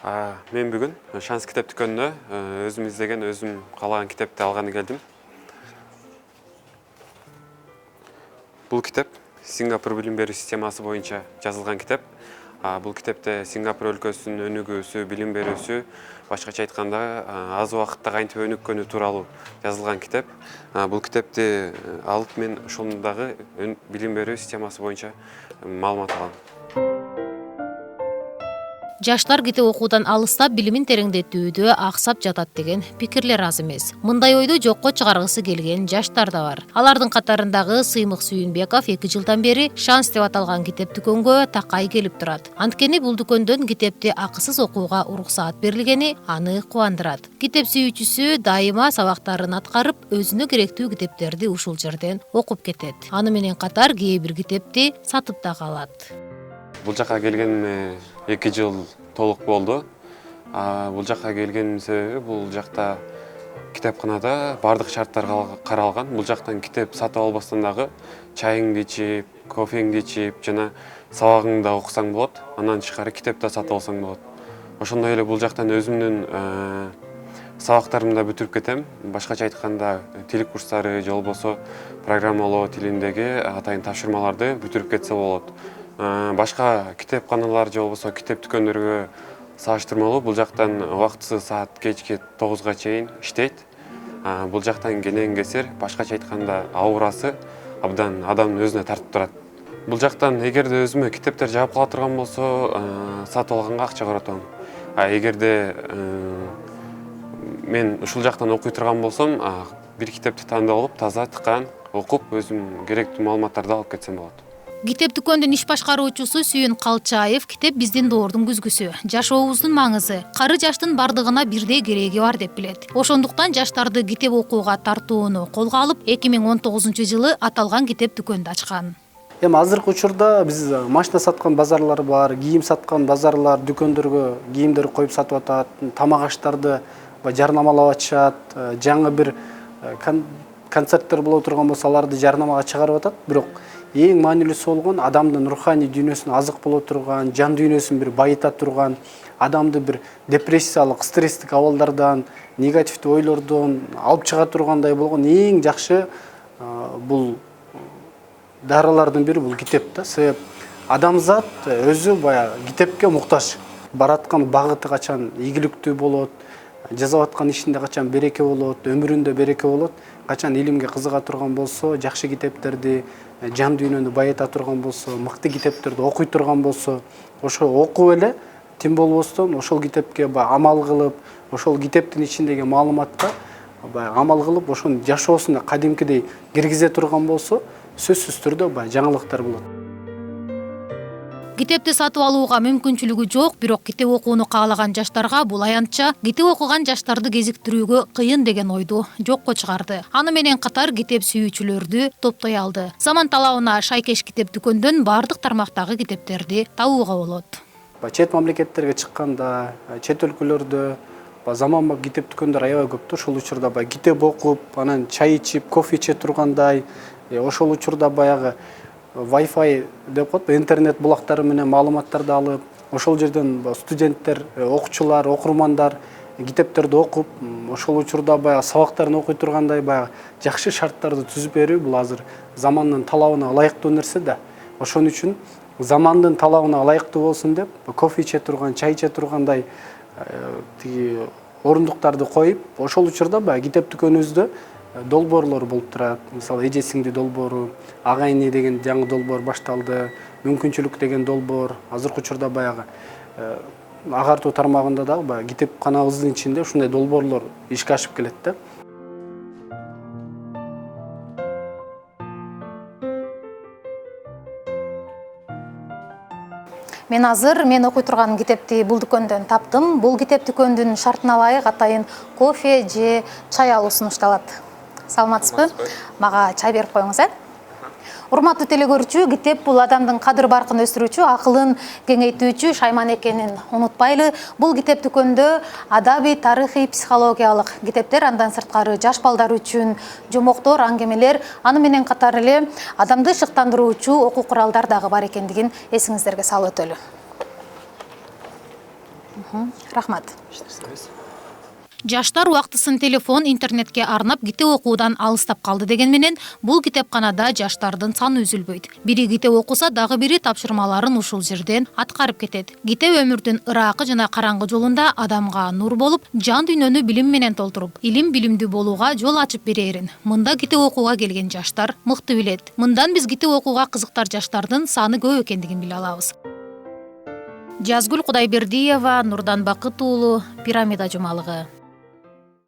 Мен бүгін Шанс кітап дүкеніне өзім іздеген, өзім қалаған кітапты алғаны келдім. Бұл кітап Сингапур білім беру системасы бойынша жазылған кітап. Бұл кітапта Сингапур өлкөсүнүн өнүгүүсү, билим берүүсү, башкача айтканда аз убакытта кантип өнүккөнү тууралуу жазылган китап. Бұл китапты алып мен ошондагы билим берүү системасы боюнча маалымат алам. Жаштар китеп окуудан алыстап билимин тереңдетүүдө аксап жатат деген пикирлер аз эмес. Мындай ойду жокко чыгаргысы келген жаштар да бар. Алардын катарындагы Сыймык Сүйүнбеков 2 жылдан бери Шанс деп аталган китеп дүкөнгө такай келип турат. Анткени бул дүкөндөн китепти акысыз окууга уруксаат берилгени аны кубандырат. Китеп сүйүүчүсү дайыма сабактарын аткарып, өзүнө керектүү китептерди ушул жерден окуп кетет. Аны менен катар кээ бир китепти сатып да калат. Бұл жаққа келгеніме 2 жыл толық болды. Бұл жаққа келгенім себебі бұл жақта кітапханада бардық шарттар қаралған. Бұл жақтан кітап сатып албастан дағы чайыңды ішіп, кофеңді ішіп, жана сабағыңды оқысаң болады. Анан тышкары китепти сатып алсаң болады. Ошондой эле бұл жақтан өзүмдүн сабактарымды бүтүрүп кетем. Башкача айтканда тил курстары же болбосо программалоо тилиндеги атайын тапшырмаларды бүтүрүп кетсе болот. Башка китепканалар же болбосо китеп дүкөндөргө салыштырмалуу бул жактан убактысы саат кечки 9га чейин иштейт. Бул жактан келген кесир башкача айтканда аурасы абдан адамдын өзүнө тартып турат. Бул жактан эгерде өзүмө китептер жаап кала турган болсо, сатып алганга акча коротом. Эгерде мен ушул жактан окуй турган болсом, бир китепти тандап алып, таза тыкан окуп, өзүм керектүү маалыматтарды алып кетсем болот. Китеп дүкөндүн иш башкаруучусу Сүйүн Калчаев китеп биздин доордун күзгүсү, жашообуздун маңызы, кары жаштын бардыгына бирдей кереги бар деп билет. Ошондуктан жаштарды китеп окууга тартууну колго алып, 2019-жылы аталган китеп дүкөндү ачкан. Эми азыркы учурда биз машина саткан базарлар бар, кийим саткан базарлар, дүкөндөргө кийимдер коюп сатып атат, тамак аштарды жарнамалап атышат, жаңы бир концерттер боло турган болсо аларды жарнамага чыгарып атат. Бирок эң маанилүүсү болгон адамдын руханий дүйнөсүнө азык боло турган, жан дүйнөсүн бир байыта турган, адамды бир депрессиялык, стресстик абалдардан, негативдүү ойлордон алып чыга тургандай болгон эң жакшы бул даралардын бири бул китеп да. Себеп адамзат өзү баягы китепке муктаж. Бараткан багыты качан ийгиликтүү болот, жасап аткан ишинде качан береке болот, өмүрүндө береке болот. Качан илимге кызыга турган болсо, жакшы китептерди, жан дүйнөнү байыта турган болсо, мыкты китептерди окуй турган болсо, ошо окуп эле тим болбостон ошол китепке амал кылып, ошол китептин ичиндеги маалыматка амал кылып, ошонун жашоосуна кадимкидей киргизе турган болсо, сөзсүз түрдө жаңылыктар болот. Китепти сатып алууга мүмкүнчүлүгү жок, бирок китеп окууну каалаган жаштарга бул аянтча китеп окуган жаштарды кезиктирүүгө кыйын деген ойду жокко чыгарды. Аны менен катар китеп сүйүүчүлөрдү топтой алды. Заман талабына шайкеш китеп дүкөндөн бардык тармактагы китептерди табууга болот. Чет мамлекеттерге чыкканда, чет өлкөлөрдө заманбап китеп дүкөндөр аябай көп. Ошол учурда китеп окуп, анан чай ичип, кофе иче тургандай, ошол учурда баягы Wi-Fi деп коет, интернет булактары менен маалыматтарды алып, ошол жерден студенттер, окуучулар, окурмандар китептерди окуп, ошол учурда сабактарын окуй тургандай жакшы шарттарды түзүп берүү бул азыр замандын талабына ылайыктуу нерсе да. Ошон үчүн замандын талабына ылайыктуу болсун деп, кофе иче турган, чай иче тургандай орундуктарды коюп, ошол учурда китеп дүкөнүбүздө долбоорлор болуп турат. Мисалы, эже сиңди долбоору, агайыны деген жаңы долбоор башталды, мүмкүнчүлүк деген долбоор. Азыркы учурда агартуу тармагында дагы китепканабыздын ичинде ушундай долбоорлор ишке ашып келет да. Мен окуй турган китепти бул дүкөндөн таптым. Бул китеп дүкөндүн шартына ылайык атайын кофе же чай алуу сунушталат. Саламатсызбы? Мага чай берип коюңуз, Урматтуу телекөрүүчү, китеп бул адамдын кадыр баркын өстүрүүчү, акылын кеңейтүүчү шайман экенин унутпайлы. Бул китеп дүкөндө адабий, тарыхый, психологиялык китептер, андан сырткары жаш балдар үчүн жомоктор, аңгемелер, аны менен катар эле адамды шыктандыруучу окуу куралдар дагы бар экендигин эсиңиздерге салып өтөлү. Рахмат. Жаштар убактысын телефон, интернетке арнап китеп окуудан алыстап калды деген менен бул китепканада жаштардын саны үзүлбөйт. Бири китеп окуса, дагы бири тапшырмаларын ушул жерден аткарып кетет. Китеп өмүрдүн ыракы жана караңгы жолунда адамга нур болуп, жан дүйнөнү билим менен толтуруп, илим билимдүү болууга жол ачып берерин мында китеп окууга келген жаштар мыкты билет. Мындан биз китеп окууга кызыктар жаштардын саны көп экендигин биле алабыз. Жазгүл Кудайбердиева, Нурдан Бакыт уулу, Пирамида жумалыгы.